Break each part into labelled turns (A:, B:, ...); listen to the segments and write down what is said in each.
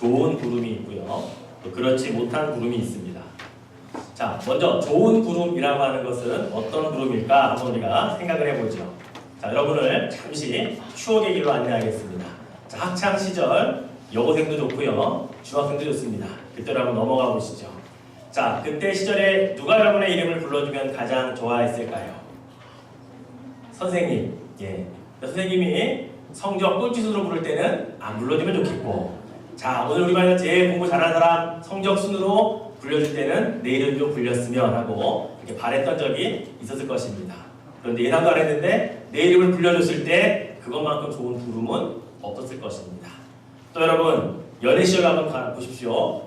A: 좋은 부름이 있고요. 또 그렇지 못한 부름이 있습니다. 자, 먼저 좋은 부름이라고 하는 것은 어떤 부름일까 한번 우리가 생각을 해보죠. 자, 여러분을 잠시 추억의 길로 안내하겠습니다. 자, 학창 시절 여고생도 좋고요, 중학생도 좋습니다. 그때로 한번 넘어가 보시죠. 자, 그때 시절에 누가 여러분의 이름을 불러주면 가장 좋아했을까요? 선생님. 예. 선생님이 성적 꼴찌순으로 부를 때는 안 불러주면 좋겠고, 자, 오늘 우리 반에서 제일 공부 잘하는 사람 성적 순으로 불려줄 때는 내 이름 좀 불렸으면 하고 이렇게 바랬던 적이 있었을 것입니다. 그런데 예상도 안 했는데 내 이름을 불려줬을 때 그것만큼 좋은 부름은 없었을 것입니다. 또 여러분, 연애 시절 한번 보십시오.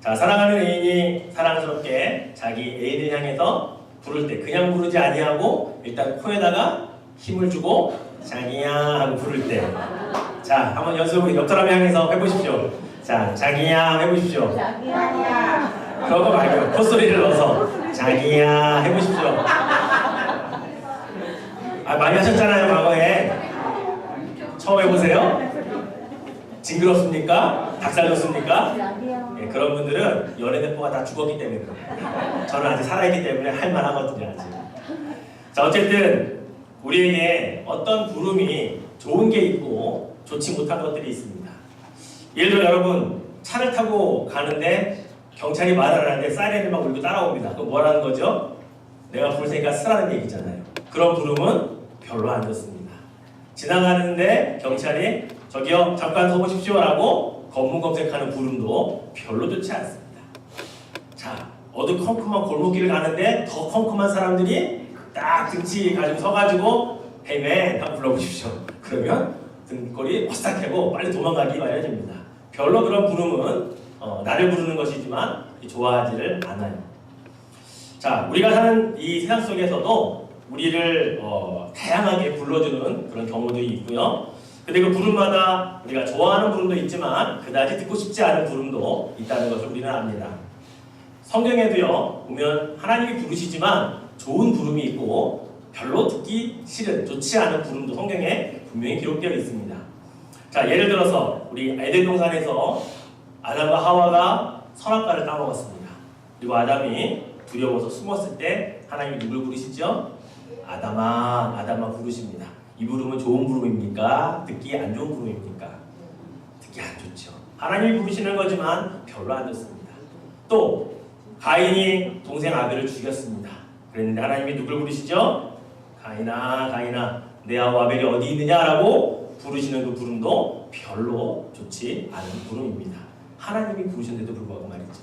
A: 자, 사랑하는 애인이 사랑스럽게 자기 애인을 향해서 부를 때 그냥 부르지 아니하고 일단 코에다가 힘을 주고 자기야 하고 부를 때, 자, 한번 연습을 옆 사람 향해서 해보십시오. 자, 자기야 해보십시오. 자기야. 그거 말고 콧소리를 넣어서 자기야 해보십시오. 아, 많이 하셨잖아요 과거에. 처음 해보세요. 징그럽습니까? 닭살 돋습니까? 예, 그런 분들은 연애대포가 다 죽었기 때문에 그래요. 저는 아직 살아있기 때문에 할만하거든요 아직. 자, 어쨌든 우리에게 어떤 부름이 좋은 게 있고 좋지 못한 것들이 있습니다. 예를 들어 여러분, 차를 타고 가는데 경찰이 말을 하는데 사이렌을 막 울고 따라옵니다. 그럼 뭐라는 거죠? 내가 부를 테니까 쓰라는 얘기잖아요. 그런 부름은 별로 안 좋습니다. 지나가는데 경찰이 저기요 잠깐 서보십시오 라고 검문 검색하는 부름도 별로 좋지 않습니다. 자, 어두컴컴한 골목길을 가는데 더 컴컴한 사람들이 딱 등치 가지고 서가지고 헤맨 한번 불러보십시오. 그러면 등골이 오싹하고 빨리 도망가기 마련입니다. 별로 그런 부름은 나를 부르는 것이지만 좋아하지를 않아요. 자, 우리가 사는 이 세상 속에서도 우리를 다양하게 불러주는 그런 경우들이 있고요. 근데 그 부름마다 우리가 좋아하는 부름도 있지만 그다지 듣고 싶지 않은 부름도 있다는 것을 우리는 압니다. 성경에도요 보면 하나님이 부르시지만 좋은 부름이 있고 별로 듣기 싫은 좋지 않은 부름도 성경에 분명히 기록되어 있습니다. 자, 예를 들어서 우리 에덴 동산에서 아담과 하와가 선악과를 따먹었습니다. 그리고 아담이 두려워서 숨었을 때 하나님이 누굴 부르시죠? 아담아, 아담아 부르십니다. 이 부름은 좋은 부름입니까? 듣기 안 좋은 부름입니까? 듣기 안 좋죠. 하나님이 부르시는 거지만 별로 안 좋습니다. 또 가인이 동생 아벨을 죽였습니다. 그랬는데 하나님이 누굴 부르시죠? 가인아, 가인아, 내 아우 아벨이 어디 있느냐라고 부르시는 그 부름도 별로 좋지 않은 부름입니다. 하나님이 부르셨는데도 불구하고 말이죠.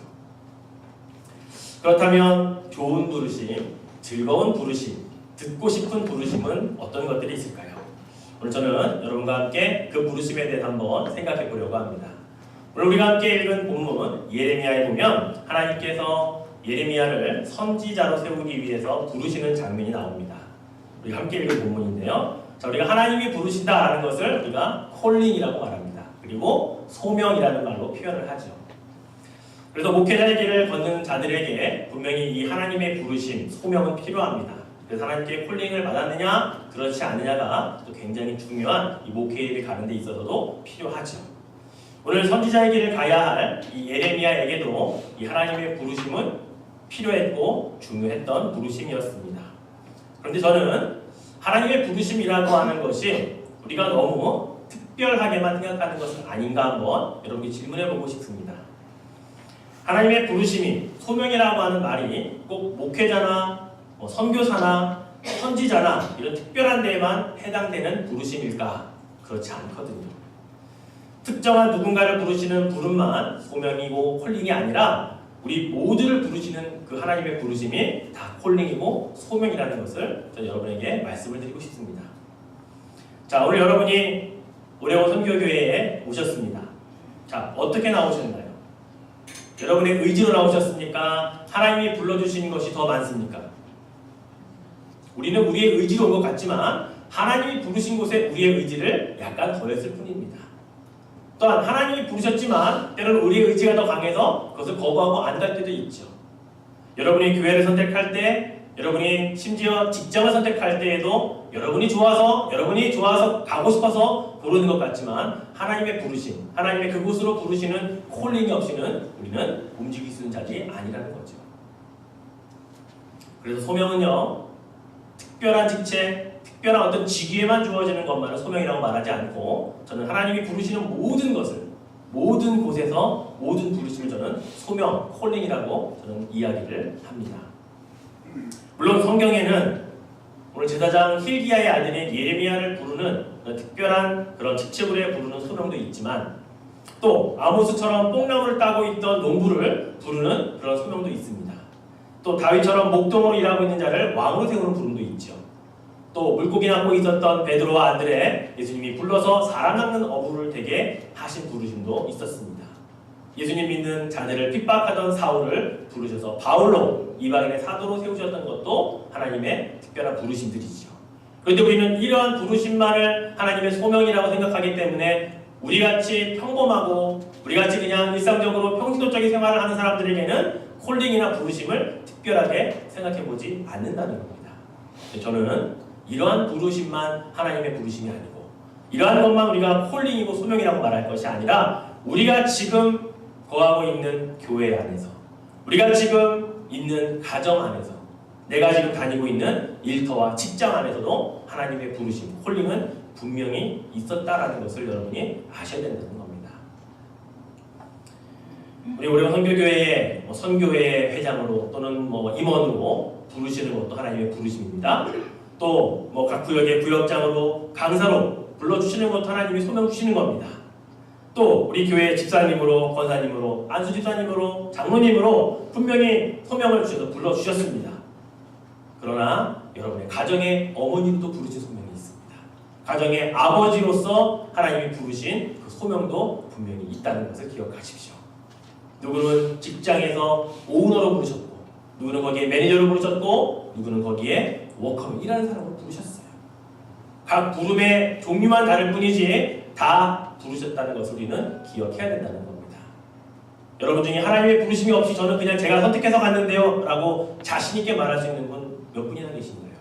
A: 그렇다면 좋은 부르심, 즐거운 부르심, 듣고 싶은 부르심은 어떤 것들이 있을까요? 오늘 저는 여러분과 함께 그 부르심에 대해서 한번 생각해 보려고 합니다. 오늘 우리가 함께 읽은 본문 예레미야에 보면 하나님께서 예레미야를 선지자로 세우기 위해서 부르시는 장면이 나옵니다. 우리가 함께 읽은 본문인데요. 자, 우리가 하나님이 부르신다라는 것을 우리가 콜링이라고 말합니다. 그리고 소명이라는 말로 표현을 하죠. 그래서 목회자의 길을 걷는 자들에게 분명히 이 하나님의 부르심, 소명은 필요합니다. 그래서 하나님께 콜링을 받았느냐, 그렇지 않느냐가 또 굉장히 중요한 이 목회를 가는 데 있어서도 필요하죠. 오늘 선지자의 길을 가야 할 이 예레미야에게도 이 하나님의 부르심은 필요했고 중요했던 부르심이었습니다. 그런데 저는 하나님의 부르심이라고 하는 것이 우리가 너무 특별하게만 생각하는 것은 아닌가 한번 여러분께 질문해 보고 싶습니다. 하나님의 부르심이, 소명이라고 하는 말이 꼭 목회자나 선교사나 선지자나 이런 특별한 데에만 해당되는 부르심일까? 그렇지 않거든요. 특정한 누군가를 부르시는 부름만 소명이고 콜링이 아니라 우리 모두를 부르시는 그 하나님의 부르심이 다 콜링이고 소명이라는 것을 저는 여러분에게 말씀을 드리고 싶습니다. 자, 오늘 여러분이 오레오 선교교회에 오셨습니다. 자, 어떻게 나오셨나요? 여러분의 의지로 나오셨습니까? 하나님이 불러주신 것이 더 많습니까? 우리는 우리의 의지로 온 것 같지만 하나님이 부르신 곳에 우리의 의지를 약간 더했을 뿐입니다. 또한 하나님이 부르셨지만 때로는 우리의 의지가 더 강해서 그것을 거부하고 안 갈 때도 있죠. 여러분이 교회를 선택할 때 여러분이 심지어 직장을 선택할 때에도 여러분이 좋아서 가고 싶어서 고르는 것 같지만 하나님의 부르심, 하나님의 그곳으로 부르시는 콜링이 없이는 우리는 움직일 수 있는 자리 아니라는 거죠. 그래서 소명은요, 특별한 직책, 특별한 어떤 직위에만 주어지는 것만을 소명이라고 말하지 않고 저는 하나님이 부르시는 모든 것을, 모든 곳에서 모든 부르심을 저는 소명, 콜링이라고 저는 이야기를 합니다. 물론 성경에는 오늘 제사장 힐기야의 아들인 예레미야를 부르는 특별한 그런 직책으로 부르는 소명도 있지만 또 아모스처럼 뽕나무를 따고 있던 농부를 부르는 그런 소명도 있습니다. 또 다윗처럼 목동으로 일하고 있는 자를 왕으로 세우는 부름도 있죠. 또 물고기 낳고 있었던 베드로와 안드레 예수님이 불러서 사람 낚는 어부를 되게 하신 부르심도 있었습니다. 예수님 믿는 자들을 핍박하던 사울을 부르셔서 바울로 이방인의 사도로 세우셨던 것도 하나님의 특별한 부르심들이죠. 그런데 우리는 이러한 부르심만을 하나님의 소명이라고 생각하기 때문에 우리같이 평범하고 우리같이 그냥 일상적으로 평신도적인 생활을 하는 사람들에게는 콜링이나 부르심을 특별하게 생각해보지 않는다는 겁니다. 저는 이러한 부르심만 하나님의 부르심이 아니고 이러한 것만 우리가 콜링이고 소명이라고 말할 것이 아니라 우리가 지금 거하고 있는 교회 안에서, 우리가 지금 있는 가정 안에서, 내가 지금 다니고 있는 일터와 직장 안에서도 하나님의 부르심, 콜링은 분명히 있었다라는 것을 여러분이 아셔야 된다는 겁니다. 우리 오래원 선교교회의 선교회 회장으로 또는 임원으로 부르시는 것도 하나님의 부르심입니다. 또 각 구역의 구역장으로 강사로 불러주시는 것도 하나님이 소명 주시는 겁니다. 또 우리 교회 집사님으로, 권사님으로, 안수집사님으로, 장로님으로 분명히 소명을 주셔서 불러주셨습니다. 그러나 여러분의 가정의 어머니로도 부르신 소명이 있습니다. 가정의 아버지로서 하나님이 부르신 그 소명도 분명히 있다는 것을 기억하십시오. 누구는 직장에서 오너로 부르셨고, 누구는 거기에 매니저로 부르셨고, 누구는 거기에 워커로 일하는 사람으로 부르셨어요. 각 부름의 종류만 다를 뿐이지 다 부르셨다는 것을 우리는 기억해야 된다는 겁니다. 여러분 중에 하나님의 부르심이 없이 저는 그냥 제가 선택해서 갔는데요 라고 자신있게 말할 수 있는 분 몇 분이나 계신가요?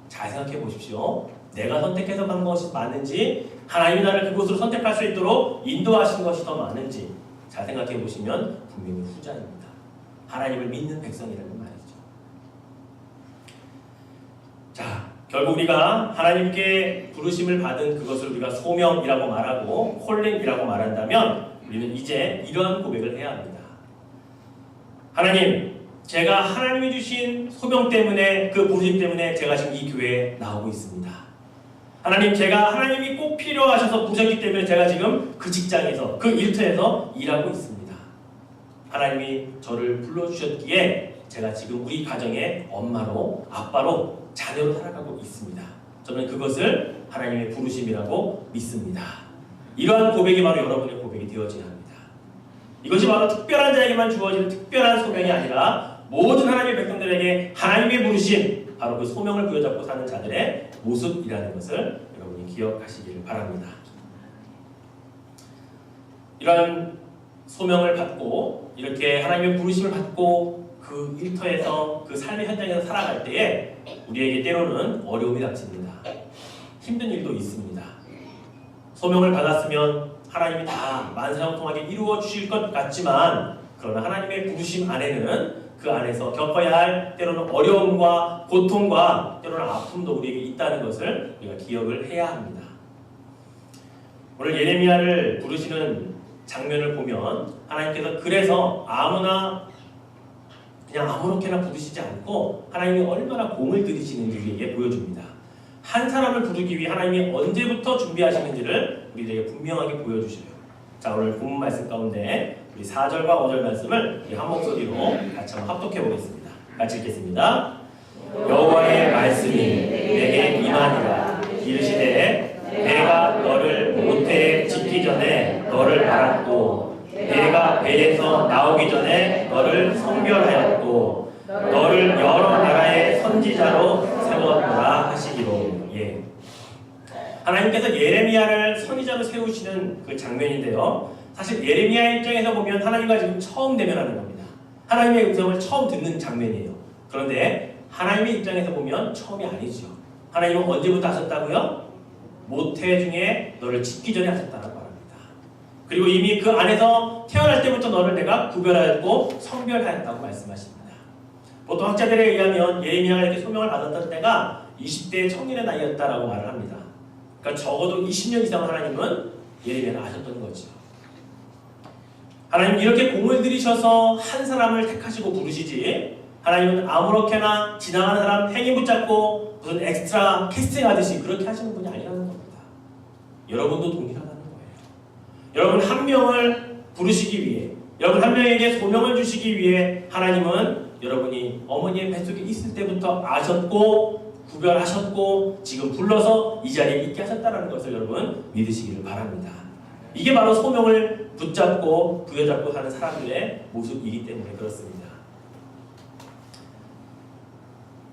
A: 잘 생각해 보십시오. 내가 선택해서 간 것이 맞는지 하나님이 나를 그곳으로 선택할 수 있도록 인도하신 것이 더 많은지 잘 생각해 보시면 분명히 후자입니다. 하나님을 믿는 백성이라는 말이죠. 자, 결국 우리가 하나님께 부르심을 받은 그것을 우리가 소명이라고 말하고 콜링이라고 말한다면 우리는 이제 이러한 고백을 해야 합니다. 하나님, 제가 하나님이 주신 소명 때문에, 그 부르심 때문에 제가 지금 이 교회에 나오고 있습니다. 하나님, 제가 하나님이 꼭 필요하셔서 부르셨기 때문에 제가 지금 그 직장에서, 그 일터에서 일하고 있습니다. 하나님이 저를 불러주셨기에 제가 지금 우리 가정의 엄마로, 아빠로, 자녀로 살아가고 있습니다. 저는 그것을 하나님의 부르심이라고 믿습니다. 이러한 고백이 바로 여러분의 고백이 되어져야 합니다. 이것이 바로 특별한 자에게만 주어지는 특별한 소명이 아니라 모든 하나님의 백성들에게 하나님의 부르심, 바로 그 소명을 부여잡고 사는 자들의 모습이라는 것을 여러분이 기억하시기를 바랍니다. 이러한 소명을 받고 이렇게 하나님의 부르심을 받고 그 일터에서 그 삶의 현장에서 살아갈 때에 우리에게 때로는 어려움이 닥칩니다. 힘든 일도 있습니다. 소명을 받았으면 하나님이 다 만사형통하게 이루어 주실 것 같지만 그러나 하나님의 부르심 안에는 그 안에서 겪어야 할 때로는 어려움과 고통과 때로는 아픔도 우리에게 있다는 것을 우리가 기억을 해야 합니다. 오늘 예레미야를 부르시는 장면을 보면 하나님께서 그래서 아무나 그냥 아무렇게나 부르시지 않고 하나님이 얼마나 공을 들이시는지 우리에게 보여줍니다. 한 사람을 부르기 위해 하나님이 언제부터 준비하시는지를 우리에게 분명하게 보여주셔요. 자, 오늘 본문 말씀 가운데 우리 4절과 5절 말씀을 한 목소리로 같이 한번 합독해 보겠습니다. 같이 읽겠습니다. 여호와의 말씀이 내게 임하니라. 이르시되 내가 너를 모태에 짓기 전에 너를 알았고 내가 배에서 나오기 전에 너를 성별하였고 너를 여러 나라의 선지자로 세웠노라 하시기로. 예. 하나님께서 예레미야를 선지자로 세우시는 그 장면인데요. 사실 예레미야 입장에서 보면 하나님과 지금 처음 대면하는 겁니다. 하나님의 음성을 처음 듣는 장면이에요. 그런데 하나님의 입장에서 보면 처음이 아니죠. 하나님은 언제부터 하셨다고요? 모태 중에 너를 짓기 전에 하셨다고 말합니다. 그리고 이미 그 안에서 태어날 때부터 너를 내가 구별하였고 성별하였다고 말씀하십니다. 보통 학자들에 의하면 예레미야가 이렇게 소명을 받았던 때가 20대 청년의 나이였다라고 말을 합니다. 그러니까 적어도 20년 이상 하나님은 예레미야를 아셨던 거죠. 하나님 이렇게 공을 들이셔서 한 사람을 택하시고 부르시지 하나님은 아무렇게나 지나가는 사람 행위 붙잡고 무슨 엑스트라 캐스팅 하듯이 그렇게 하시는 분이 아니라는 겁니다. 여러분도 동일하다는 거예요. 여러분 한 명을 부르시기 위해 여러분 한 명에게 소명을 주시기 위해 하나님은 여러분이 어머니의 뱃속에 있을 때부터 아셨고 구별하셨고 지금 불러서 이 자리에 있게 하셨다는 것을 여러분 믿으시기를 바랍니다. 이게 바로 소명을 붙잡고 부여잡고 사는 사람들의 모습이기 때문에 그렇습니다.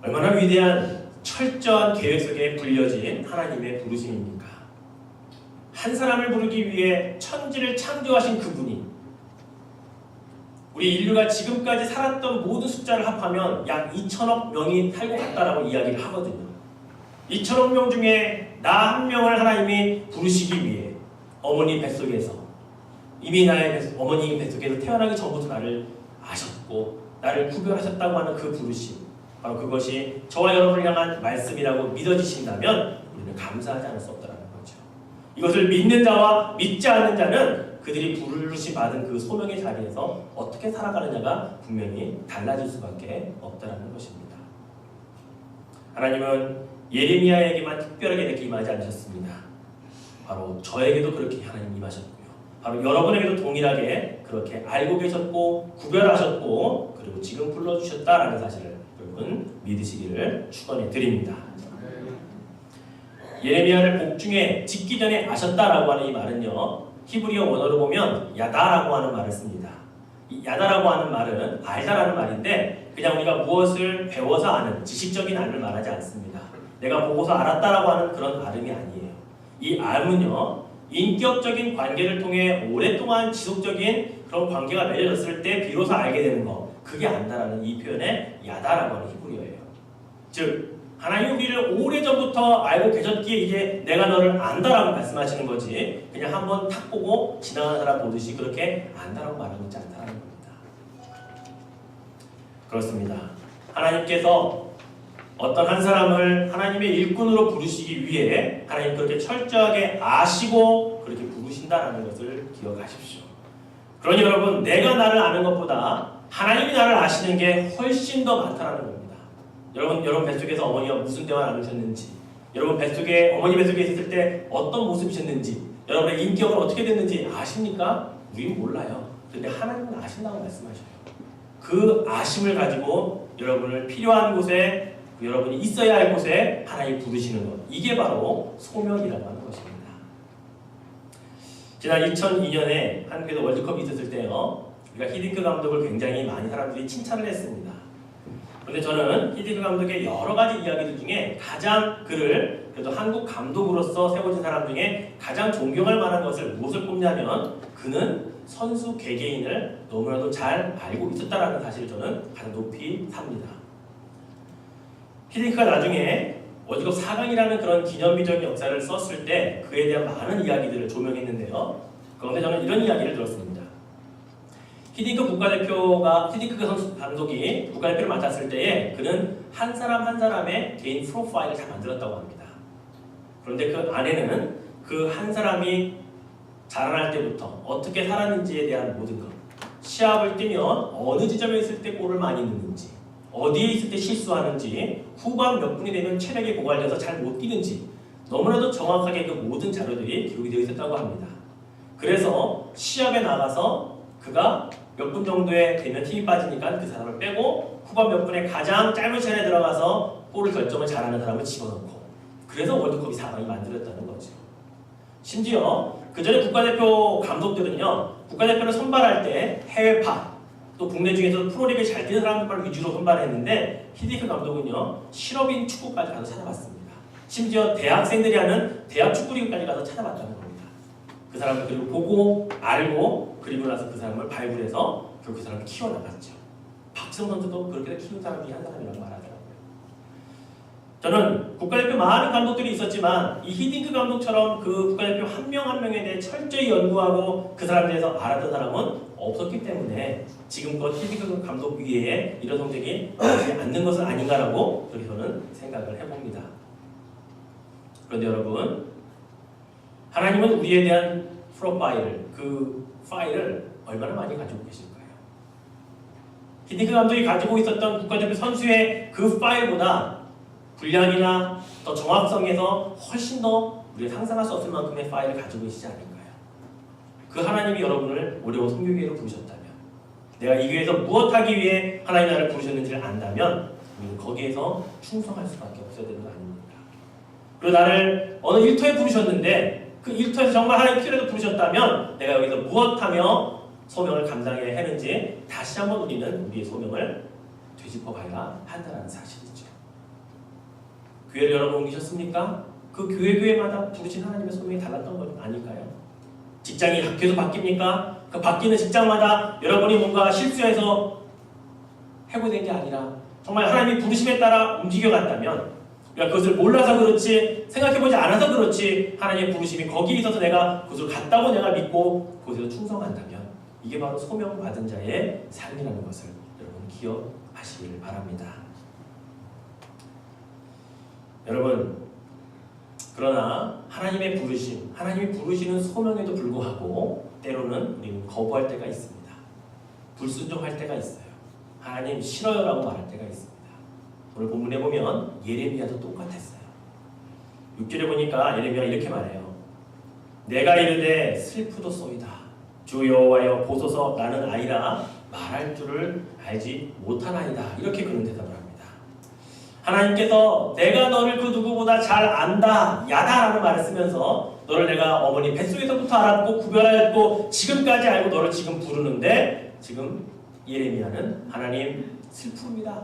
A: 얼마나 위대한 철저한 계획 속에 불려진 하나님의 부르심입니까? 한 사람을 부르기 위해 천지를 창조하신 그분이 우리 인류가 지금까지 살았던 모든 숫자를 합하면 약 2천억 명이 살고 갔다라고 이야기를 하거든요. 2천억 명 중에 나 한 명을 하나님이 부르시기 위해 어머니 뱃속에서 이미 나의 어머니 뱃속에서 태어나기 전부터 나를 아셨고 나를 구별하셨다고 하는 그 부르심 바로 그것이 저와 여러분을 향한 말씀이라고 믿어지신다면 우리는 감사하지 않을 수 없다는 거죠. 이것을 믿는 자와 믿지 않는 자는 그들이 부르심 받은 그 소명의 자리에서 어떻게 살아가느냐가 분명히 달라질 수밖에 없다는 것입니다. 하나님은 예레미야에게만 특별하게 이렇게 임하지 않으셨습니다. 바로 저에게도 그렇게 하나님 임하셨고요. 바로 여러분에게도 동일하게 그렇게 알고 계셨고 구별하셨고 그리고 지금 불러주셨다라는 사실을 여러분 믿으시기를 축원해 드립니다. 예레미야를 복중에 짓기 전에 아셨다라고 하는 이 말은요. 히브리어 원어로 보면 야다라고 하는 말을 씁니다. 이 야다라고 하는 말은 알다라는 말인데 그냥 우리가 무엇을 배워서 아는 지식적인 알을 말하지 않습니다. 내가 보고서 알았다라고 하는 그런 발음이 아니에요. 이 알은요. 인격적인 관계를 통해 오랫동안 지속적인 그런 관계가 맺어졌을 때 비로소 알게 되는 거 그게 안다라는 이 표현의 야다라고 하는 히브리어예요. 즉 하나님 우리를 오래전부터 알고 계셨기에 이제 내가 너를 안다라고 말씀하시는 거지 그냥 한번 탁 보고 지나가는 사람 보듯이 그렇게 안다라고 말하고 있지 않다는 겁니다. 그렇습니다. 하나님께서 어떤 한 사람을 하나님의 일꾼으로 부르시기 위해 하나님 그렇게 철저하게 아시고 그렇게 부르신다라는 것을 기억하십시오. 그러니 여러분 내가 나를 아는 것보다 하나님이 나를 아시는 게 훨씬 더 많다는 겁니다. 여러분 뱃속에서 어머니와 무슨 대화를 나누셨는지 여러분 뱃속에 어머니 뱃속에 있을 때 어떤 모습이셨는지 여러분의 인격은 어떻게 됐는지 아십니까? 우리는 몰라요. 그런데 하나님은 아신다고 말씀하셔요. 그 아심을 가지고 여러분을 필요한 곳에 여러분이 있어야 할 곳에 하나님 부르시는 것 이게 바로 소명이라고 하는 것입니다. 지난 2002년에 한국에서 월드컵이 있었을 때요 우리가 히딩크 감독을 굉장히 많이 사람들이 칭찬을 했습니다. 그런데 저는 히딩크 감독의 여러 가지 이야기들 중에 가장 그를 그래도 한국 감독으로서 세워진 사람 중에 가장 존경할 만한 것을 무엇을 꼽냐면 그는 선수 개개인을 너무나도 잘 알고 있었다라는 사실을 저는 가장 높이 삽니다. 히딩크가 나중에 월드컵 4강이라는 그런 기념비적인 역사를 썼을 때 그에 대한 많은 이야기들을 조명했는데요. 그런데 저는 이런 이야기를 들었습니다. 히딩크 선수 감독이 국가대표를 맡았을 때에 그는 한 사람 한 사람의 개인 프로파일을 다 만들었다고 합니다. 그런데 그 안에는 그 한 사람이 자라날 때부터 어떻게 살았는지에 대한 모든 것 시합을 뛰면 어느 지점에 있을 때 골을 많이 넣는지 어디에 있을 때 실수하는지 후반 몇 분이 되면 체력이 고갈돼서 잘 못 뛰는지 너무나도 정확하게 그 모든 자료들이 기록이 되어 있었다고 합니다. 그래서 시합에 나가서 그가 몇 분 정도에 되면 힘이 빠지니까 그 사람을 빼고 후반 몇 분에 가장 짧은 시간에 들어가서 골을 결정을 잘하는 사람을 집어넣고 그래서 월드컵이 4강이 만들어졌다는 거죠. 심지어 그 전에 국가대표 감독들은요 국가대표를 선발할 때 해외파 또 국내 중에서 프로리그 잘 뛰는 사람들만 위주로 선발했는데 히딩크 감독은요 실업인 축구까지 가서 찾아봤습니다. 심지어 대학생들이 하는 대학 축구리그까지 가서 찾아봤다는 겁니다. 그 사람을 그리고 보고 알고 그리고 나서 그 사람을 발굴해서 결국 그 사람을 키워나갔죠. 박지성 선수도 그렇게 키운 사람 중에 한 사람이라고 말하더라고요. 저는 국가대표 많은 감독들이 있었지만 이 히딩크 감독처럼 그 국가대표 한 명 한 명에 대해 철저히 연구하고 그 사람에 대해서 알았던 사람은 없었기 때문에 지금껏 히딩크 감독 위에 이런 성적이 나오지 않는 것은 아닌가라고 그렇게 저는 생각을 해봅니다. 그런데 여러분, 하나님은 우리에 대한 프로파일, 그 파일을 얼마나 많이 가지고 계실까요? 히딩크 감독이 가지고 있었던 국가대표 선수의 그 파일보다 분량이나 더 정확성에서 훨씬 더 우리가 상상할 수 없을 만큼의 파일을 가지고 계시지 않을까요? 그 하나님이 여러분을 오려고 성교교회로 부르셨다면, 내가 이 교회에서 무엇하기 위해 하나님 나를 부르셨는지를 안다면 우리는 거기에서 충성할 수밖에 없어야 되는 거 아닙니까? 그리고 나를 어느 일터에 부르셨는데 그 일터에서 정말 하나님 필요해서 부르셨다면 내가 여기서 무엇하며 소명을 감당해야 하는지 다시 한번 우리는 우리의 소명을 되짚어봐야 한다는 사실이죠. 교회를 여러 번 옮기셨습니까? 그 교회마다 부르신 하나님의 소명이 달랐던 것 아닐까요? 직장이 계속 바뀝니까? 그 바뀌는 직장마다 여러분이 뭔가 실수해서 해고된 게 아니라 정말 하나님이 부르심에 따라 움직여갔다면, 그러니까 그것을 몰라서 그렇지 생각해보지 않아서 그렇지 하나님의 부르심이 거기에 있어서 내가 그것을 갔다고 내가 믿고 그것에서 충성한다면 이게 바로 소명받은 자의 삶이라는 것을 여러분 기억하시길 바랍니다. 여러분, 그러나 하나님의 부르심, 하나님이 부르시는 소명에도 불구하고 때로는 우리는 거부할 때가 있습니다. 불순종할 때가 있어요. 하나님 싫어요라고 말할 때가 있습니다. 오늘 본문에 보면 예레미야도 똑같았어요. 6절에 보니까 예레미야가 이렇게 말해요. 내가 이르되 슬프도소이다. 주 여호와여 보소서 나는 아이라 말할 줄을 알지 못하나이다. 이렇게 그는 대답을 합니다. 하나님께서 내가 너를 그 누구보다 잘 안다, 야다라는 말을 쓰면서 너를 내가 어머니 뱃속에서부터 알았고 구별하였고 지금까지 알고 너를 지금 부르는데 지금 예레미야는 하나님 슬픕니다.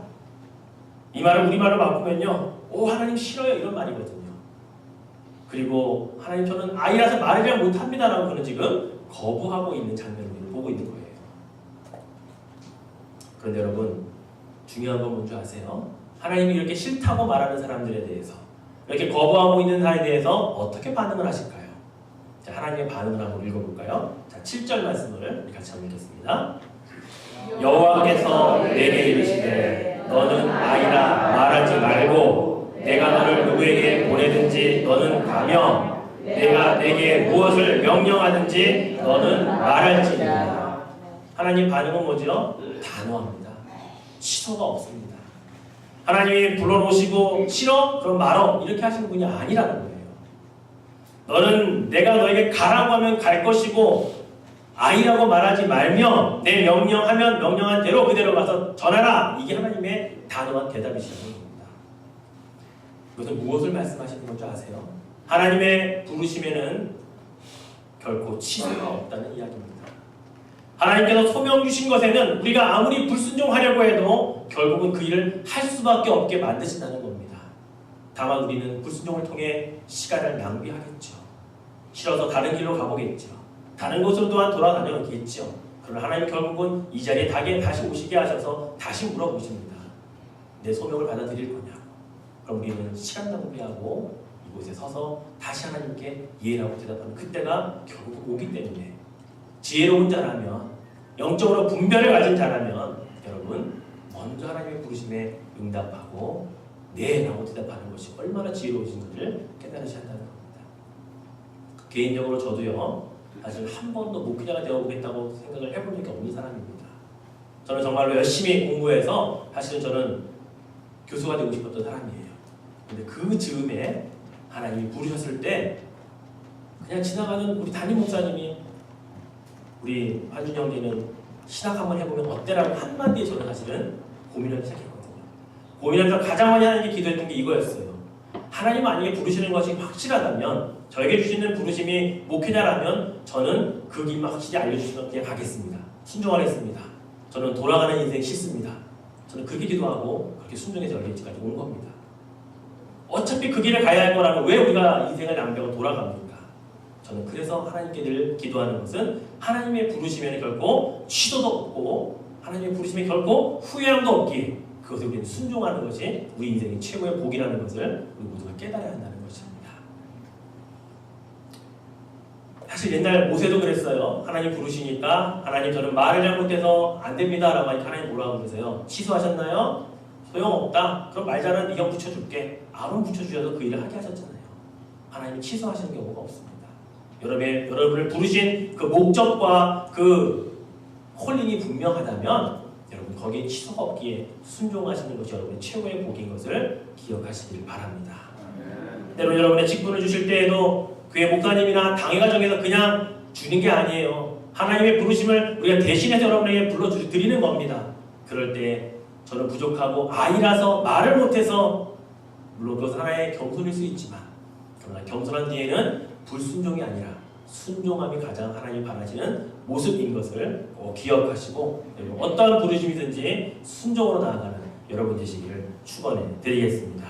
A: 이 말을 우리말로 바꾸면요, 오 하나님 싫어요 이런 말이거든요. 그리고 하나님 저는 아이라서 말을 잘 못합니다라고 그는 지금 거부하고 있는 장면을 보고 있는 거예요. 그런데 여러분, 중요한 건 뭔지 아세요? 하나님이 이렇게 싫다고 말하는 사람들에 대해서, 이렇게 거부하고 있는 사람에 대해서 어떻게 반응을 하실까요? 자, 하나님의 반응을 한번 읽어볼까요? 자, 7절 말씀을 같이 한번 읽겠습니다. 여호와께서 내게 이르시되 너는 아이라 말하지 말고 내가 너를 누구에게 보내든지 너는 가며 내가 내게 무엇을 명령하든지 너는 말할지니라. 하나님 반응은 뭐죠? 단호합니다. 취소가 없습니다. 하나님이 불러놓으시고 싫어? 그럼 말어. 이렇게 하시는 분이 아니라는 거예요. 너는 내가 너에게 가라고 하면 갈 것이고 아이라고 말하지 말며 내 명령하면 명령한 대로 그대로 가서 전하라. 이게 하나님의 단호한 대답이시는 겁니다. 이것은 무엇을 말씀하시는 건지 아세요? 하나님의 부르심에는 결코 취소가 없다는 이야기입니다. 하나님께서 소명 주신 것에는 우리가 아무리 불순종하려고 해도 결국은 그 일을 할 수밖에 없게 만드신다는 겁니다. 다만 우리는 불순종을 통해 시간을 낭비하겠죠. 싫어서 다른 길로 가보겠죠. 다른 곳으로 또한 돌아다녀겠죠. 그러나 하나님 결국은 이 자리에 다시 오시게 하셔서 다시 물어보십니다. 내 소명을 받아들일 거냐고. 그럼 우리는 시간 낭비하고 이곳에 서서 다시 하나님께 예라고 대답하는 그때가 결국 오기 때문에 지혜로운 자라면, 영적으로 분별을 가진 자라면 여러분 먼저 하나님의 부르심에 응답하고 네라고 대답하는 것이 얼마나 지혜로우신지를 깨달으셔야 한다는 겁니다. 개인적으로 저도요, 사실 한 번도 목회자가 되어보겠다고 생각을 해본 적이 없는 사람입니다. 저는 정말로 열심히 공부해서 사실은 저는 교수가 되고 싶었던 사람이에요. 근데 그 즈음에 하나님이 부르셨을 때 그냥 지나가는 우리 담임 목사님이 우리 한준 형제는 신학 한번 해보면 어때라고 한마디에 저는 사실은 고민을 시작했거든요. 고민하면서 가장 많이 하나님께 기도했던 게 이거였어요. 하나님 만약에 부르시는 것이 확실하다면, 저에게 주시는 부르심이 목회자라면 저는 그 길만 확실히 알려주시면 그냥 가겠습니다. 순종하겠습니다. 저는 돌아가는 인생 싫습니다. 저는 그렇게 기도하고 그렇게 순종해서 여기까지 온 겁니다. 어차피 그 길을 가야 할 거라면 왜 우리가 인생을 낭비하고 돌아갑니까? 저는 그래서 하나님께 늘 기도하는 것은 하나님의 부르심에는 결코 취소도 없고 하나님의 부르심에 결코 후회함도 없기에 그것에 우리는 순종하는 것이 우리 인생의 최고의 복이라는 것을 우리 모두가 깨달아야 한다는 것입니다. 사실 옛날 모세도 그랬어요. 하나님 부르시니까 하나님 저는 말을 잘못해서 안 됩니다 라고 하니까 하나님 뭐라고 그러세요? 취소하셨나요? 소용없다. 그럼 말자는 네가 붙여줄게. 아론 붙여주셔서 그 일을 하게 하셨잖아요. 하나님이 취소하시는 경우가 없습니다. 여러분을 부르신 그 목적과 그 콜링이 분명하다면 여러분 거기에 취소가 없기에 순종하시는 것이 여러분의 최고의 복인 것을 기억하시길 바랍니다. 때로 여러분의 직분을 주실 때에도 교회 목사님이나 당회가 정해서 그냥 주는 게 아니에요. 하나님의 부르심을 우리가 대신해서 여러분에게 불러드리는 겁니다. 그럴 때 저는 부족하고 아이라서 말을 못해서 물론 그것은 하나의 겸손일 수 있지만 그러나 겸손한 뒤에는 불순종이 아니라 순종함이 가장 하나님이 바라시는 모습인 것을 꼭 기억하시고 어떠한 부르심이든지 순종으로 나아가는 여러분 되시기를 축원해 드리겠습니다.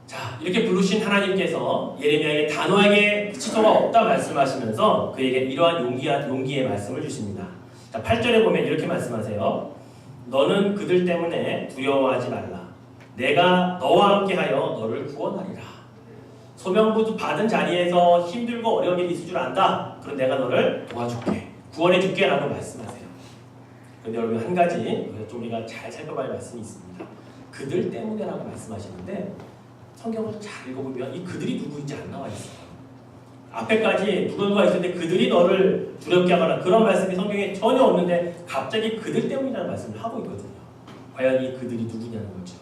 A: 자, 이렇게 부르신 하나님께서 예레미야에게 단호하게 취소가 없다 말씀하시면서 그에게 이러한 용기의 말씀을 주십니다. 자, 8절에 보면 이렇게 말씀하세요. 너는 그들 때문에 두려워하지 말라. 내가 너와 함께하여 너를 구원하리라. 소명부 받은 자리에서 힘들고 어려운 일이 있을 줄 안다. 그럼 내가 너를 도와줄게. 구원해줄게 라고 말씀하세요. 그런데 여러분 한 가지 좀 우리가 잘 살펴봐야 할 말씀이 있습니다. 그들 때문에 라고 말씀하시는데 성경을 잘 읽어보면 이 그들이 누구인지 안 나와 있어요. 앞에까지 누군가 있었는데 그들이 너를 두렵게 하거나 그런 말씀이 성경에 전혀 없는데 갑자기 그들 때문이라는 말씀을 하고 있거든요. 과연 이 그들이 누구냐는 거죠.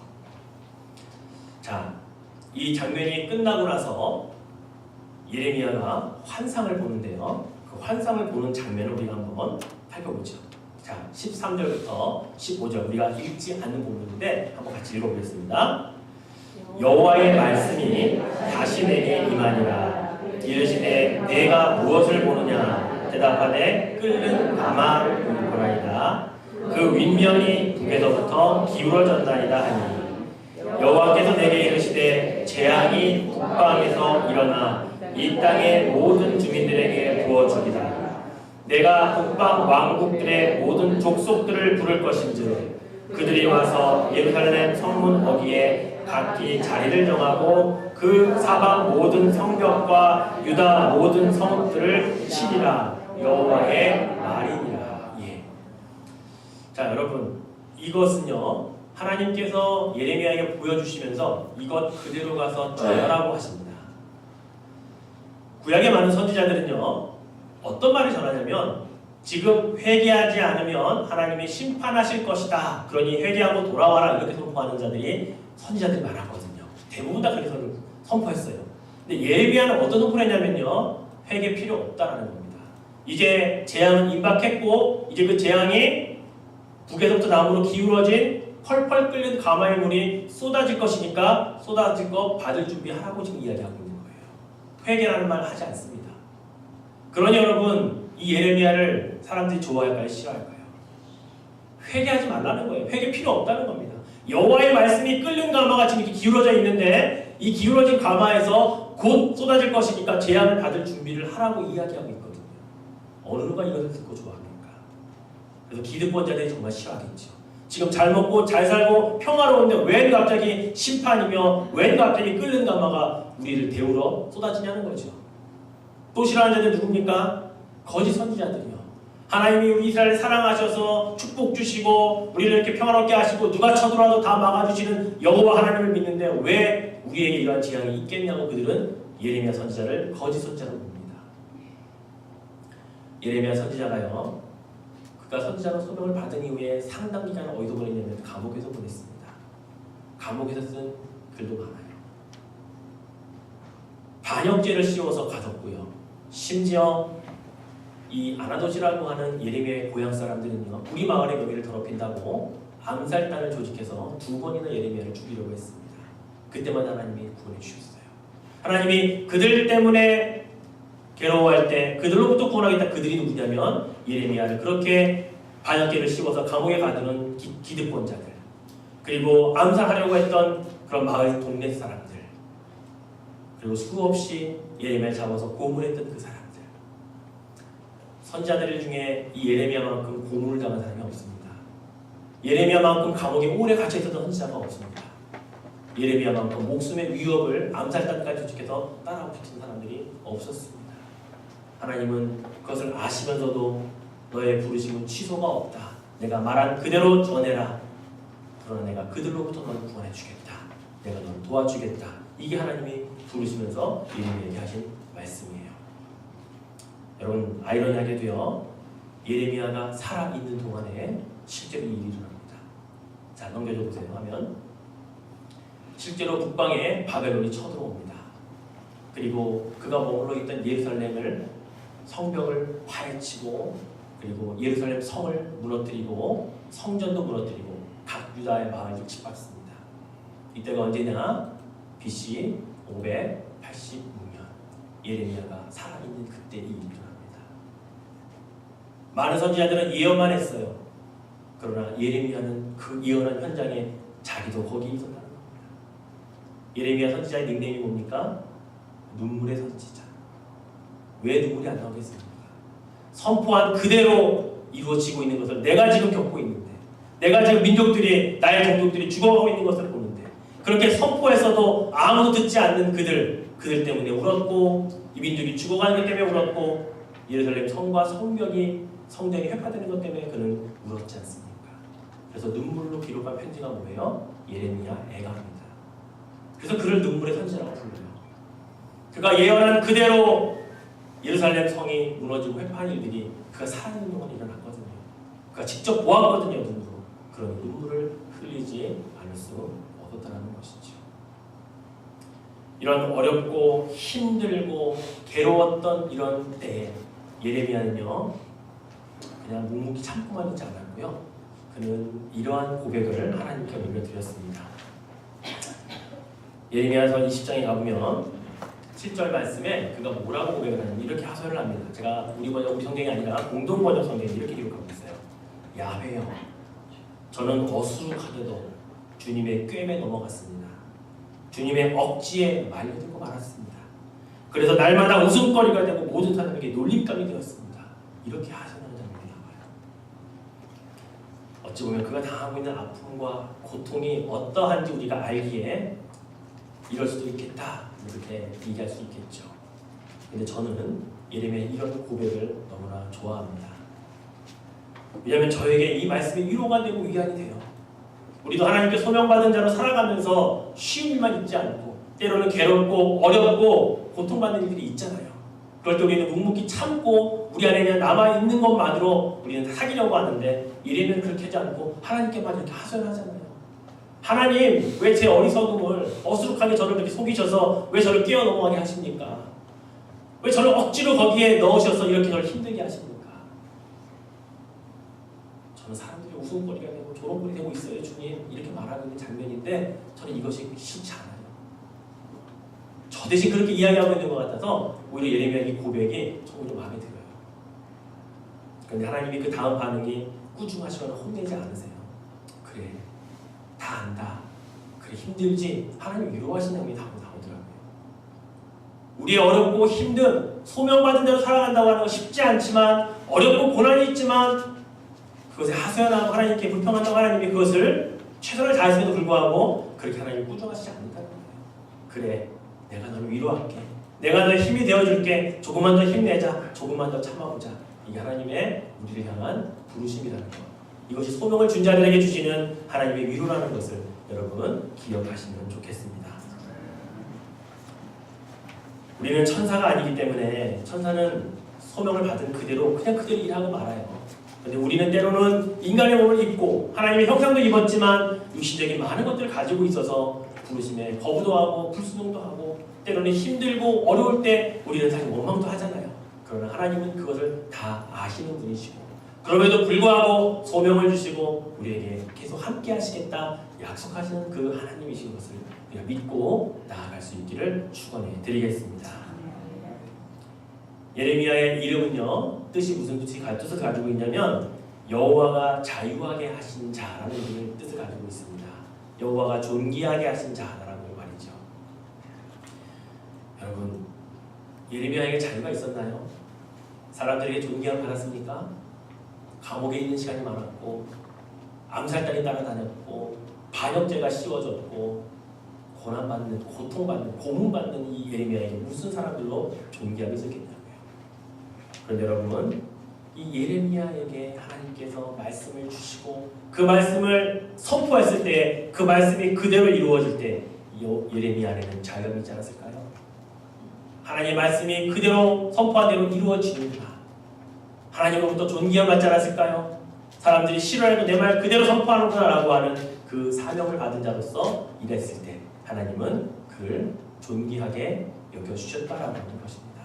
A: 자, 이 장면이 끝나고 나서 예레미야가 환상을 보는데요. 그 환상을 보는 장면을 우리가 한번 살펴보죠. 자, 13절부터 15절 우리가 읽지 않는 부분인데 한번 같이 읽어보겠습니다. 여호와의 말씀이 다시 내게 임하니라. 이르시되 내가 무엇을 보느냐 대답하되 끓는 가마를 보라이다. 그 윗면이 북에서부터 기울어졌나이다 하니 여호와께서 내게 이르시되 재앙이 북방에서 일어나 이 땅의 모든 주민들에게 부어주리라. 내가 북방 왕국들의 모든 족속들을 부를 것인즉 그들이 와서 예루살렘 성문 어귀에 각기 자리를 정하고 그 사방 모든 성벽과 유다 모든 성읍들을 치리라. 여호와의 말이니라. 예. 자, 여러분 이것은요 하나님께서 예레미야에게 보여주시면서 이것 그대로 가서 전하라고 하십니다. 구약의 많은 선지자들은요 어떤 말을 전하냐면 지금 회개하지 않으면 하나님이 심판하실 것이다. 그러니 회개하고 돌아와라 이렇게 선포하는 자들이 선지자들이 많았거든요. 대부분 다 그렇게 선포했어요. 근데 예레미야는 어떤 선포를 했냐면요 회개 필요 없다라는 겁니다. 이제 재앙은 임박했고 이제 그 재앙이 북에서부터 남으로 기울어진 펄펄 끓는 가마의 물이 쏟아질 것이니까 쏟아질 거 받을 준비하라고 지금 이야기하고 있는 거예요. 회개라는 말 하지 않습니다. 그러니 여러분 이 예레미야를 사람들이 좋아할까요? 싫어할까요? 회개하지 말라는 거예요. 회개 필요 없다는 겁니다. 여호와의 말씀이 끓는 가마가 지금 이렇게 기울어져 있는데 이 기울어진 가마에서 곧 쏟아질 것이니까 재앙을 받을 준비를 하라고 이야기하고 있거든요. 어느 누가 이것을 듣고 좋아합니까? 그래서 기득권자들이 정말 싫어하겠죠. 지금 잘 먹고 잘 살고 평화로운데 왜 갑자기 심판이며 왜 갑자기 끓는 가마가 우리를 데우러 쏟아지냐는 거죠. 또 싫어하는 자들 누굽니까? 거짓 선지자들이요. 하나님이 우리 이스라엘을 사랑하셔서 축복 주시고 우리를 이렇게 평화롭게 하시고 누가 쳐들어와도 다 막아주시는 여호와 하나님을 믿는데 왜 우리에게 이러한 재앙이 있겠냐고 그들은 예레미야 선지자를 거짓 선지자로 봅니다. 예레미야 선지자가요. 그가 선지자로 소명을 받은 이후에 상당 기간을 어디서 보냈냐면 감옥에서 보냈습니다. 감옥에서 쓴 글도 많아요. 반역죄를 씌워서 가뒀고요. 심지어 이 아나도시라고 하는 예레미야의 고향 사람들은요 우리 마을의 명예를 더럽힌다고 암살단을 조직해서 2번이나 예레미야를 죽이려고 했습니다. 그때만 하나님이 구원해 주셨어요. 하나님이 그들 때문에 괴로워할 때 그들로부터 구원하겠다. 그들이 누구냐면 예레미야를 그렇게 반역죄를 씌워서 감옥에 가두는 기득권자들, 그리고 암살하려고 했던 그런 마을 동네 사람들, 그리고 수없이 예레미야를 잡아서 고문했던 그 사람들. 선지자들 중에 이 예레미야만큼 고문을 당한 사람이 없습니다. 예레미야만큼 감옥에 오래 갇혀 있었던 선지자가 없습니다. 예레미야만큼 목숨의 위협을 암살단까지 조직해서 따라오고 싶은 사람들이 없었습니다. 하나님은 그것을 아시면서도 너의 부르심은 취소가 없다. 내가 말한 그대로 전해라. 그러나 내가 그들로부터 너를 구원해 주겠다. 내가 너를 도와주겠다. 이게 하나님이 부르시면서 예레미야에게 하신 말씀이에요. 여러분, 아이러니하게도요, 예레미야가 살아있는 동안에 실제로 이 일이 일어납니다. 자, 넘겨줘 보세요. 하면 실제로 북방에 바벨론이 쳐들어옵니다. 그리고 그가 머물러 있던 예루살렘을 성벽을 파헤치고, 그리고 예루살렘 성을 무너뜨리고 성전도 무너뜨리고 각 유다의 마을을 짓밟습니다. 이때가 언제냐? BC 586년 예레미야가 살아있는 그때 이 일이 일어납니다. 많은 선지자들은 예언만 했어요. 그러나 예레미야는 그 예언한 현장에 자기도 거기 있었다는 겁니다. 예레미야 선지자의 닉네임이 뭡니까? 눈물의 선지자. 왜 눈물이 안 나오겠습니까? 선포한 그대로 이루어지고 있는 것을 내가 지금 겪고 있는데, 내가 지금 민족들이, 나의 종족들이 죽어가고 있는 것을 보는데, 그렇게 선포했어도 아무도 듣지 않는 그들 때문에 울었고, 이 민족이 죽어가는 것 때문에 울었고, 예루살렘 성과 성전이 회파되는 것 때문에 그는 울었지 않습니까? 그래서 눈물로 기록한 편지가 뭐예요? 예레미야 애가입니다. 그래서 그를 눈물의 선지자라고 불러요. 그가 예언한 그대로 예루살렘 성이 무너지고 회파한 일들이 그가 살아있는 동안 일어났거든요. 그가 직접 보았거든요, 눈으로. 그런 눈물을 흘리지 않을 수 없었다는 것이죠. 이런 어렵고 힘들고 괴로웠던 이런 때에 예레미야는요, 그냥 묵묵히 참고만 있지 않았고요. 그는 이러한 고백을 하나님께 올려드렸습니다. 예레미야서 20장에 가보면 7절 말씀에 그가 뭐라고 고백을 하냐면 이렇게 하소연을 합니다. 제가 우리 성경이 아니라 공동 번역 성경에 이렇게 기록하고 있어요. 야훼여, 저는 어수룩하게도 주님의 꾀에 넘어갔습니다. 주님의 억지에 말려들고 말았습니다. 그래서 날마다 웃음거리가 되고 모든 사람에게 놀림감이 되었습니다. 이렇게 하소연하는 장면이 나와요. 어찌 보면 그가 당하고 있는 아픔과 고통이 어떠한지 우리가 알기에 이럴 수도 있겠다, 이렇게 얘기할 수 있겠죠. 근데 저는 예레미야의 이런 고백을 너무나 좋아합니다. 왜냐하면 저에게 이 말씀이 위로가 되고 위안이 돼요. 우리도 하나님께 소명받은 자로 살아가면서 쉬운 일만 있지 않고 때로는 괴롭고 어렵고 고통받는 일들이 있잖아요. 그럴 때 우리는 묵묵히 참고 우리 안에 그냥 남아있는 것만으로 우리는 사귀려고 하는데, 예레미야는 그렇게 하지 않고 하나님께만 이렇게 하소연하잖아요. 하나님, 왜 제 어리석음을 어수룩하게 저를 이렇게 속이셔서 왜 저를 뛰어넘어가게 하십니까? 왜 저를 억지로 거기에 넣으셔서 이렇게 저를 힘들게 하십니까? 저는 사람들이 웃음거리가 되고 조롱거리 되고 있어요, 주님. 이렇게 말하고 있는 장면인데 저는 이것이 싫지 않아요. 저 대신 그렇게 이야기하고 있는 것 같아서 오히려 예레미야의 이 고백이 정말 마음에 들어요. 그런데 하나님이 그 다음 반응이 꾸중하시거나 혼내지 않으세요. 그래, 다 안다. 그래, 힘들지. 하나님 위로하시는 장면이 나오더라고요. 우리의 어렵고 힘든 소명받은 대로 살아간다고 하는 건 쉽지 않지만, 어렵고 고난이 있지만 그것에 하소연하고 하나님께 불평한다고 하나님이 그것을 최선을 다했음에도 불구하고 그렇게 하나님이 꾸중하시지 않는다는 거예요. 그래, 내가 너를 위로할게. 내가 너의 힘이 되어줄게. 조금만 더 힘내자. 조금만 더 참아보자. 이게 하나님의 우리를 향한 부르심이라는 것. 이것이 소명을 준 자들에게 주시는 하나님의 위로라는 것을 여러분 기억하시면 좋겠습니다. 우리는 천사가 아니기 때문에 천사는 소명을 받은 그대로 그냥 그대로 일하고 말아요. 그런데 우리는 때로는 인간의 몸을 입고 하나님의 형상도 입었지만 육신적인 많은 것들을 가지고 있어서 부르심에 거부도 하고 불순종도 하고 때로는 힘들고 어려울 때 우리는 사실 원망도 하잖아요. 그러나 하나님은 그것을 다 아시는 분이시고 그럼에도 불구하고 소명을 주시고 우리에게 계속 함께 하시겠다 약속하시는 그 하나님이신 것을 우리가 믿고 나아갈 수 있기를 축원해 드리겠습니다. 예레미야의 이름은요, 뜻이 무슨 뜻을 가지고 있냐면 여호와가 자유하게 하신 자라는 뜻을 가지고 있습니다. 여호와가 존귀하게 하신 자라는 말이죠. 여러분, 예레미야에게 자유가 있었나요? 사람들에게 존귀함을 받았습니까? 감옥에 있는 시간이 많았고 암살단이 따라다녔고 반역죄가 씌워졌고 고난받는, 고통받는, 고문받는 이 예레미야에게 무슨 사람들로 존귀하게 있었겠냐고요. 그런데 여러분, 이 예레미야에게 하나님께서 말씀을 주시고 그 말씀을 선포했을 때, 그 말씀이 그대로 이루어질 때 예레미야 안에는 자유함이 있지 않았을까요? 하나님의 말씀이 그대로 선포한 대로 이루어지는구나. 하나님으로부터 존귀함 받지 않았을까요? 사람들이 싫어해도 내 말 그대로 선포하는구나 라고 하는 그 사명을 받은 자로서 일했을 때 하나님은 그를 존귀하게 여겨주셨다라는 것입니다.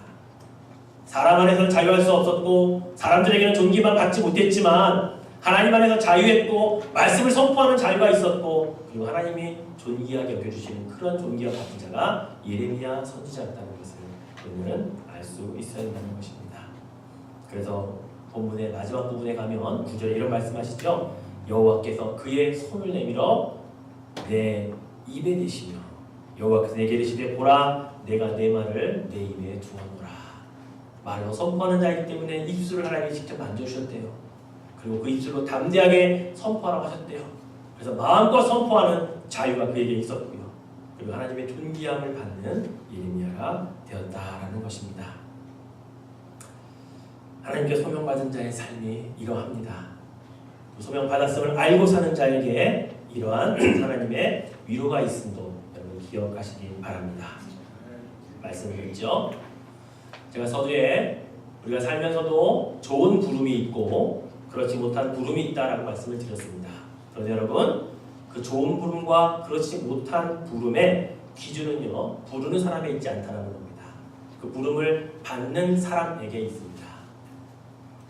A: 사람 안에서는 자유할 수 없었고 자람들에게는 존귀만 받지 못했지만 하나님 안에서 자유했고 말씀을 선포하는 자유가 있었고 그리고 하나님이 존귀하게 여겨주시는 그런 존귀와 받은 자가 예레미야 선지자였다는 것을 우리는 알 수 있어야 한다는 것입니다. 그래서 본문의 마지막 부분에 가면 9절에 이런 말씀하시죠. 여호와께서 그의 손을 내밀어 내 입에 대시며 여호와께서 내게 이르시되 보라 내가 내 말을 내 입에 두었노라. 말로 선포하는 자이기 때문에 입술을 하나님이 직접 만져주셨대요. 그리고 그 입술로 담대하게 선포하라고 하셨대요. 그래서 마음껏 선포하는 자유가 그에게 있었고요. 그리고 하나님의 존귀함을 받는 예레미야가 되었다라는 것입니다. 하나님께 소명받은 자의 삶이 이러합니다. 소명받았음을 알고 사는 자에게 이러한 하나님의 위로가 있음도 여러분 기억하시기 바랍니다. 말씀드렸죠. 제가 서두에 우리가 살면서도 좋은 부름이 있고 그렇지 못한 부름이 있다라고 말씀을 드렸습니다. 그런데 여러분 그 좋은 부름과 그렇지 못한 부름의 기준은요 부르는 사람에 있지 않다는 겁니다. 그 부름을 받는 사람에게 있습니다.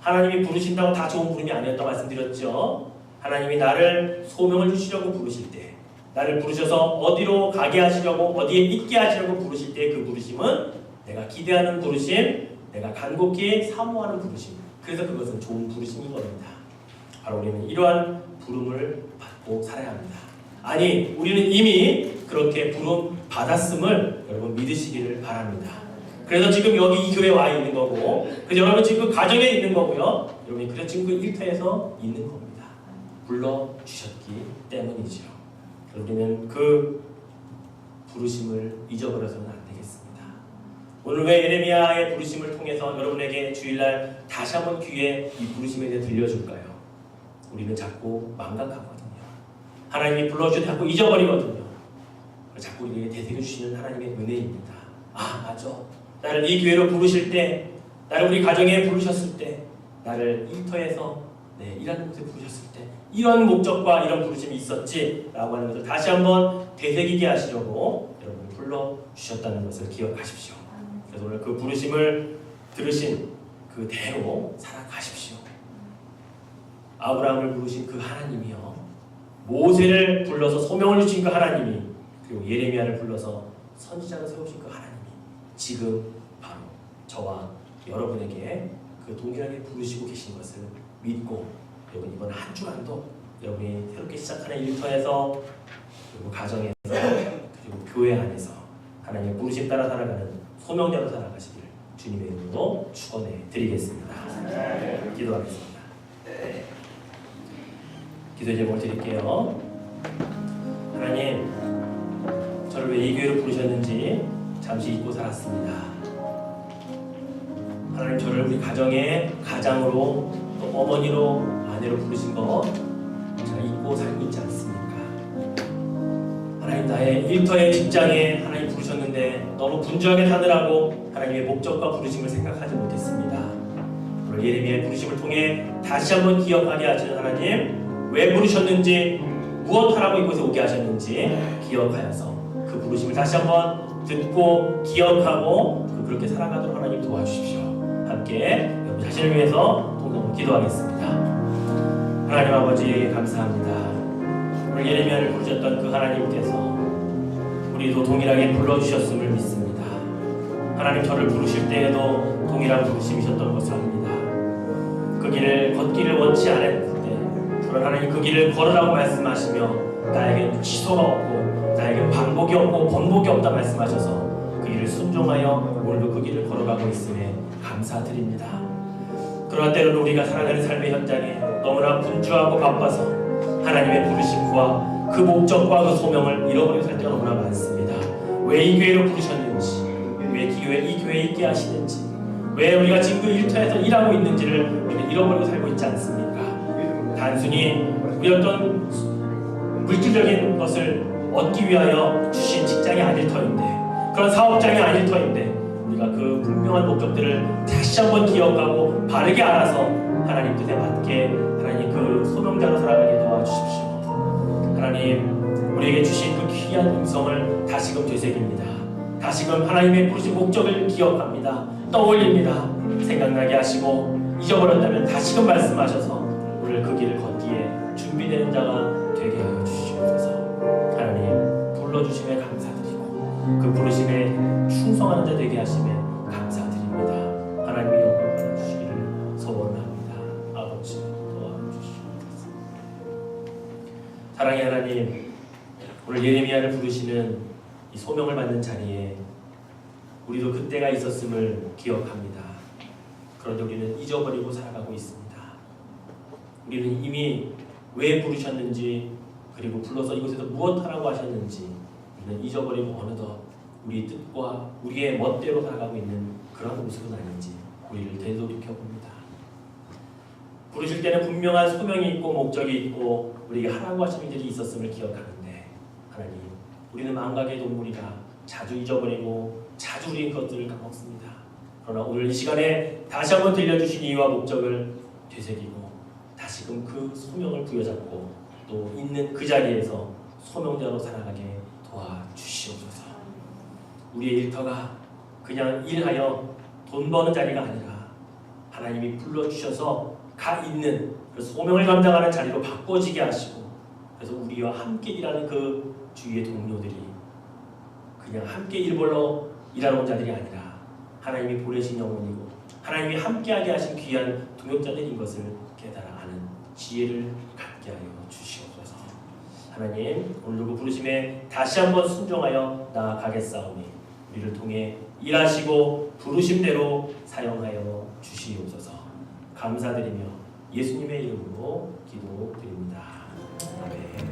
A: 하나님이 부르신다고 다 좋은 부름이 아니었다고 말씀드렸죠. 하나님이 나를 소명을 주시려고 부르실 때 나를 부르셔서 어디로 가게 하시려고 어디에 있게 하시려고 부르실 때 그 부르심은 내가 기대하는 부르심, 내가 간곡히 사모하는 부르심. 그래서 그것은 좋은 부르심인 겁니다. 바로 우리는 이러한 부름을 받고 살아야 합니다. 아니 우리는 이미 그렇게 부름 받았음을 여러분 믿으시기를 바랍니다. 그래서 지금 여기 이 교회에 와 있는 거고 그래서 여러분 지금 그 가정에 있는 거고요. 여러분이 그래서 지금 그 일터에서 있는 겁니다. 불러주셨기 때문이죠. 우리는 그 부르심을 잊어버려서는 안 되겠습니다. 오늘 왜 예레미야의 부르심을 통해서 여러분에게 주일날 다시 한번 귀에 이 부르심에 대해 들려줄까요? 우리는 자꾸 망각하거든요. 하나님이 불러주셔도 자꾸 잊어버리거든요. 자꾸 우리에게 되새겨주시는 하나님의 은혜입니다. 아 맞아. 나를 이 교회로 부르실 때 나를 우리 가정에 부르셨을 때 나를 일터에서 일하는 곳에 부르셨을 때 이런 목적과 이런 부르심이 있었지 라고 하는 것을 다시 한번 되새기게 하시려고 여러분을 불러주셨다는 것을 기억하십시오. 그래서 오늘 그 부르심을 들으신 그대로 살아가십시오. 아브라함을 부르신 그 하나님이요 모세를 불러서 소명을 주신 그 하나님이 그리고 예레미야를 불러서 선지자로 세우신 그 하나님이 지금 바로 저와 여러분에게 그 동일하게 부르시고 계신 것을 믿고 여러분 이번 한 주간도 여러분이 새롭게 시작하는 일터에서 그리고 가정에서 그리고 교회 안에서 하나님의 부르심 따라 살아가는 소명자로 살아가시길 주님의 이름으로 축원해 드리겠습니다. 기도하겠습니다. 기도 제목을 드릴게요. 하나님 저를 왜 이 교회로 부르셨는지 잠시 잊고 살았습니다. 하나님 저를 우리 가정의 가장으로 또 어머니로 아내로 부르신 거 제가 잊고 살고 있지 않습니까? 하나님 나의 일터의 직장에 하나님 부르셨는데 너무 분주하게 사느라고 하나님의 목적과 부르심을 생각하지 못했습니다. 오늘 예레미야의 부르심을 통해 다시 한번 기억하게 하시는 하나님 왜 부르셨는지 무엇하라고 이곳에 오게 하셨는지 기억하여서 그 부르심을 다시 한번 듣고 기억하고 그렇게 살아가도록 하나님 도와주십시오. 함께 여러분 자신을 위해서 동성으로 기도하겠습니다. 하나님 아버지 감사합니다. 오늘 예레미야를 부르셨던 그 하나님께서 우리도 동일하게 불러주셨음을 믿습니다. 하나님 저를 부르실 때에도 동일한 부르심이셨던 것을 압니다. 그 길을 걷기를 원치 않았을 때 그런 하나님 그 길을 걸으라고 말씀하시며 나에게 취소가 없고 나에게 반복이 없고 번복이 없다 말씀하셔서 그 길을 순종하여 오늘도 그 길을 걸어가고 있음에 감사드립니다. 그러나 때로는 우리가 살아가는 삶의 현장에 너무나 분주하고 바빠서 하나님의 부르심과 그 목적과 그 소명을 잃어버리고 살 때가 너무나 많습니다. 왜 이 교회로 부르셨는지, 왜 이 교회에 있게 하시는지, 왜 우리가 지금 그 일터에서 일하고 있는지를 우리는 잃어버리고 살고 있지 않습니까? 단순히 우리 어떤 물질적인 것을 얻기 위하여 주신 직장이 아닐 터인데, 그런 사업장이 아닐 터인데, 우리가 그 분명한 목적들을 다시 한번 기억하고 바르게 알아서 하나님 뜻에 맞게 하나님 그 소명자로 살아가게 도와주십시오. 하나님, 우리에게 주신 그 귀한 음성을 다시금 되새깁니다. 다시금 하나님의 부르신 목적을 기억합니다. 떠올립니다. 생각나게 하시고, 잊어버렸다면 다시금 말씀하셔서 오늘 그 길을 걷기에 준비되는 자가 되게 하여 주시옵소서. 하나님, 불러주심에 감사드리고 그 부르심에 충성하는 자 되게 하심에 감사드립니다. 하나님의 영광을 주시기를 소원합니다. 아버지, 도와주시옵소서. 사랑의 하나님, 오늘 예레미야를 부르시는 이 소명을 받는 자리에 우리도 그때가 있었음을 기억합니다. 그런데 우리는 잊어버리고 살아가고 있습니다. 우리는 이미 왜 부르셨는지, 그리고 불러서 이곳에서 무엇하라고 하셨는지 우리는 잊어버리고 어느덧 우리 뜻과 우리의 멋대로 살아가고 있는 그런 모습은 아닌지 우리를 되돌이켜봅니다. 부르실 때는 분명한 소명이 있고 목적이 있고 우리에게 하라고 하신 일들이 있었음을 기억하는데, 하나님, 우리는 망각의 동물이라 자주 잊어버리고 자주 우리의 것들을 까먹습니다. 그러나 오늘 이 시간에 다시 한번 들려주신 이유와 목적을 되새기고 다시금 그 소명을 부여잡고 또 있는 그 자리에서 소명자로 살아가게 도와주시옵소서. 우리의 일터가 그냥 일하여 돈 버는 자리가 아니라 하나님이 불러주셔서 가 있는 그 소명을 감당하는 자리로 바꿔지게 하시고, 그래서 우리와 함께 일하는 그 주위의 동료들이 그냥 함께 일벌러 일하러 온 자들이 아니라 하나님이 보내신 영혼이고 하나님이 함께하게 하신 귀한 동역자들인 것을 깨달아 아는 지혜를 갖게 하여 주시옵소서. 하나님, 오늘 그 부르심에 다시 한번 순종하여 나아가겠사오니 우리를 통해 일하시고 부르심대로 사용하여 주시옵소서. 감사드리며 예수님의 이름으로 기도드립니다. 아멘.